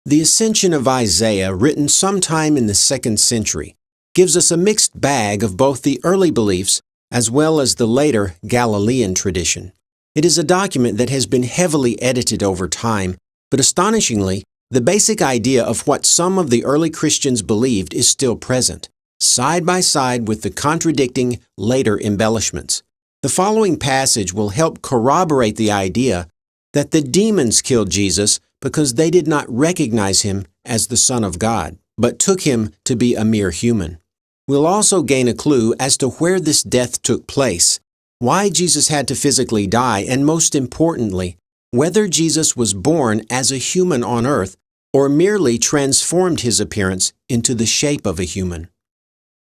The Ascension of Isaiah, written sometime in the 2nd century, gives us a mixed bag of both the early beliefs as well as the later Galilean tradition. It is a document that has been heavily edited over time, but astonishingly, the basic idea of what some of the early Christians believed is still present, side by side with the contradicting later embellishments. The following passage will help corroborate the idea that the demons killed Jesus because they did not recognize him as the Son of God, but took him to be a mere human. We'll also gain a clue as to where this death took place, why Jesus had to physically die, and most importantly, whether Jesus was born as a human on earth or merely transformed his appearance into the shape of a human.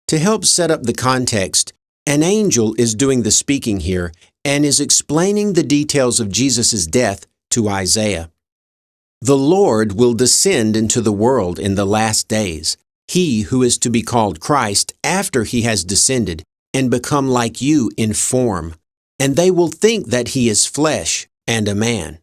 To help set up the context, an angel is doing the speaking here and is explaining the details of Jesus' death to Isaiah. The Lord will descend into the world in the last days, he who is to be called Christ after he has descended and become like you in form, and they will think that he is flesh and a man.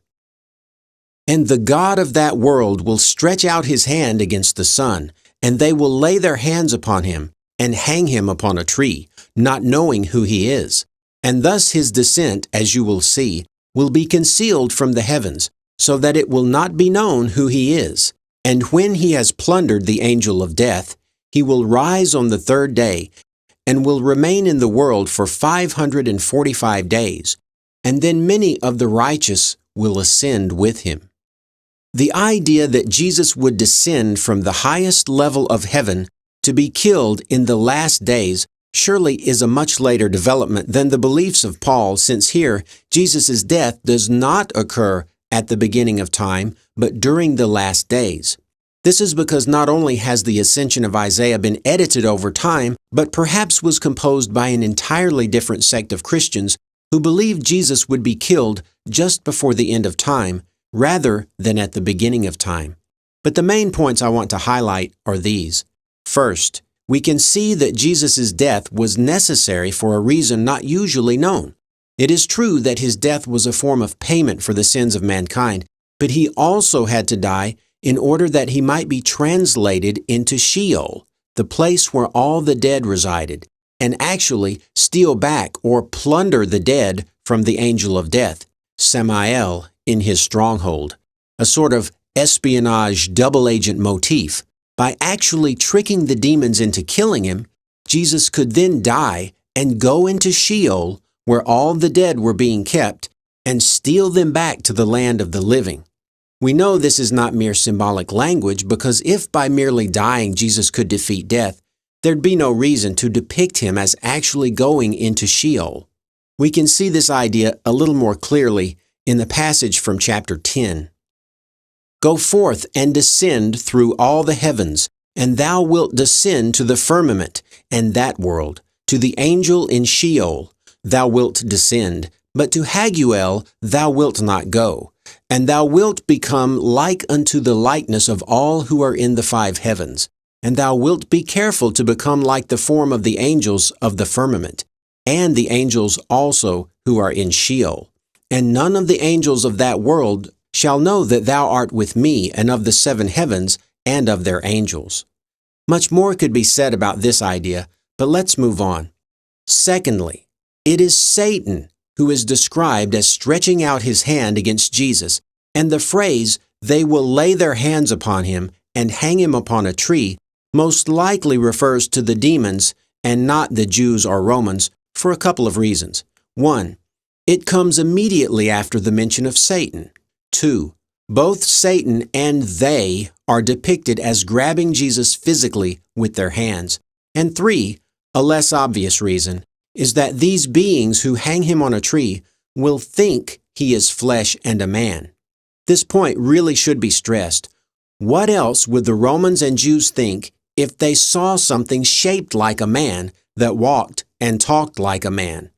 And the God of that world will stretch out his hand against the sun, and they will lay their hands upon him and hang him upon a tree, not knowing who he is. And thus his descent, as you will see, will be concealed from the heavens, so that it will not be known who he is. And when he has plundered the angel of death, he will rise on the 3rd day, and will remain in the world for 545 days, and then many of the righteous will ascend with him. The idea that Jesus would descend from the highest level of heaven to be killed in the last days surely is a much later development than the beliefs of Paul, since here Jesus' death does not occur at the beginning of time, but during the last days. This is because not only has the Ascension of Isaiah been edited over time, but perhaps was composed by an entirely different sect of Christians who believed Jesus would be killed just before the end of time, rather than at the beginning of time. But the main points I want to highlight are these. First, we can see that Jesus' death was necessary for a reason not usually known. It is true that his death was a form of payment for the sins of mankind, but he also had to die in order that he might be translated into Sheol, the place where all the dead resided, and actually steal back or plunder the dead from the angel of death, Samael, in his stronghold, a sort of espionage double-agent motif. By actually tricking the demons into killing him, Jesus could then die and go into Sheol, where all the dead were being kept, and steal them back to the land of the living. We know this is not mere symbolic language, because if by merely dying Jesus could defeat death, there'd be no reason to depict him as actually going into Sheol. We can see this idea a little more clearly in the passage from chapter 10. Go forth and descend through all the heavens, and thou wilt descend to the firmament, and that world, to the angel in Sheol, thou wilt descend, but to Haguel thou wilt not go, and thou wilt become like unto the likeness of all who are in the 5 heavens, and thou wilt be careful to become like the form of the angels of the firmament, and the angels also who are in Sheol. And none of the angels of that world shall know that thou art with me and of the 7 heavens and of their angels. Much more could be said about this idea, but let's move on. Secondly, it is Satan who is described as stretching out his hand against Jesus, and the phrase, they will lay their hands upon him and hang him upon a tree, most likely refers to the demons and not the Jews or Romans for a couple of reasons. 1, it comes immediately after the mention of Satan. 2, both Satan and they are depicted as grabbing Jesus physically with their hands. And 3, a less obvious reason, is that these beings who hang him on a tree will think he is flesh and a man. This point really should be stressed. What else would the Romans and Jews think if they saw something shaped like a man that walked and talked like a man?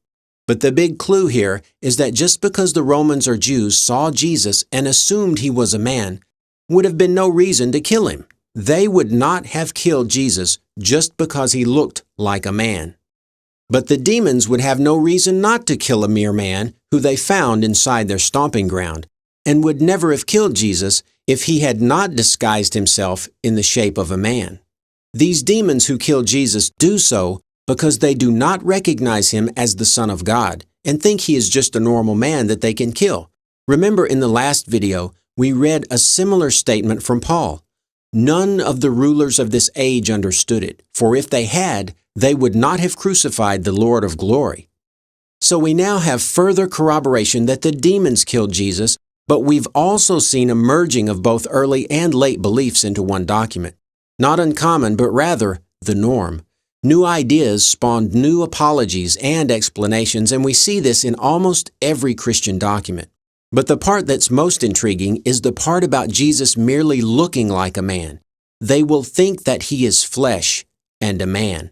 But the big clue here is that just because the Romans or Jews saw Jesus and assumed he was a man, would have been no reason to kill him. They would not have killed Jesus just because he looked like a man. But the demons would have no reason not to kill a mere man who they found inside their stomping ground, and would never have killed Jesus if he had not disguised himself in the shape of a man. These demons who kill Jesus do so because they do not recognize him as the Son of God and think he is just a normal man that they can kill. Remember, in the last video, we read a similar statement from Paul. None of the rulers of this age understood it, for if they had, they would not have crucified the Lord of glory. So we now have further corroboration that the demons killed Jesus, but we've also seen a merging of both early and late beliefs into one document. Not uncommon, but rather the norm. New ideas spawned new apologies and explanations, and we see this in almost every Christian document. But the part that's most intriguing is the part about Jesus merely looking like a man. They will think that he is flesh and a man.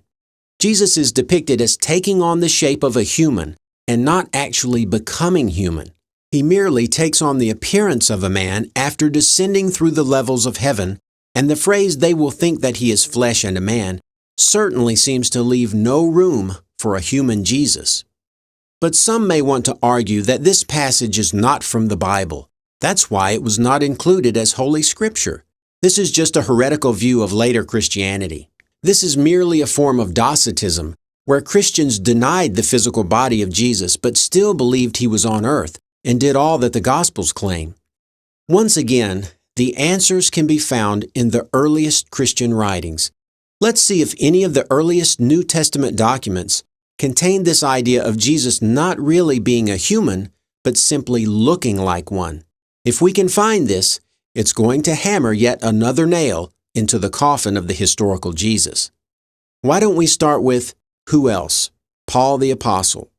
Jesus is depicted as taking on the shape of a human and not actually becoming human. He merely takes on the appearance of a man after descending through the levels of heaven, and the phrase "they will think that he is flesh and a man" certainly seems to leave no room for a human Jesus. But some may want to argue that this passage is not from the Bible. That's why it was not included as Holy Scripture. This is just a heretical view of later Christianity. This is merely a form of Docetism, where Christians denied the physical body of Jesus but still believed he was on earth and did all that the Gospels claim. Once again, the answers can be found in the earliest Christian writings. Let's see if any of the earliest New Testament documents contain this idea of Jesus not really being a human, but simply looking like one. If we can find this, it's going to hammer yet another nail into the coffin of the historical Jesus. Why don't we start with who else? Paul the Apostle.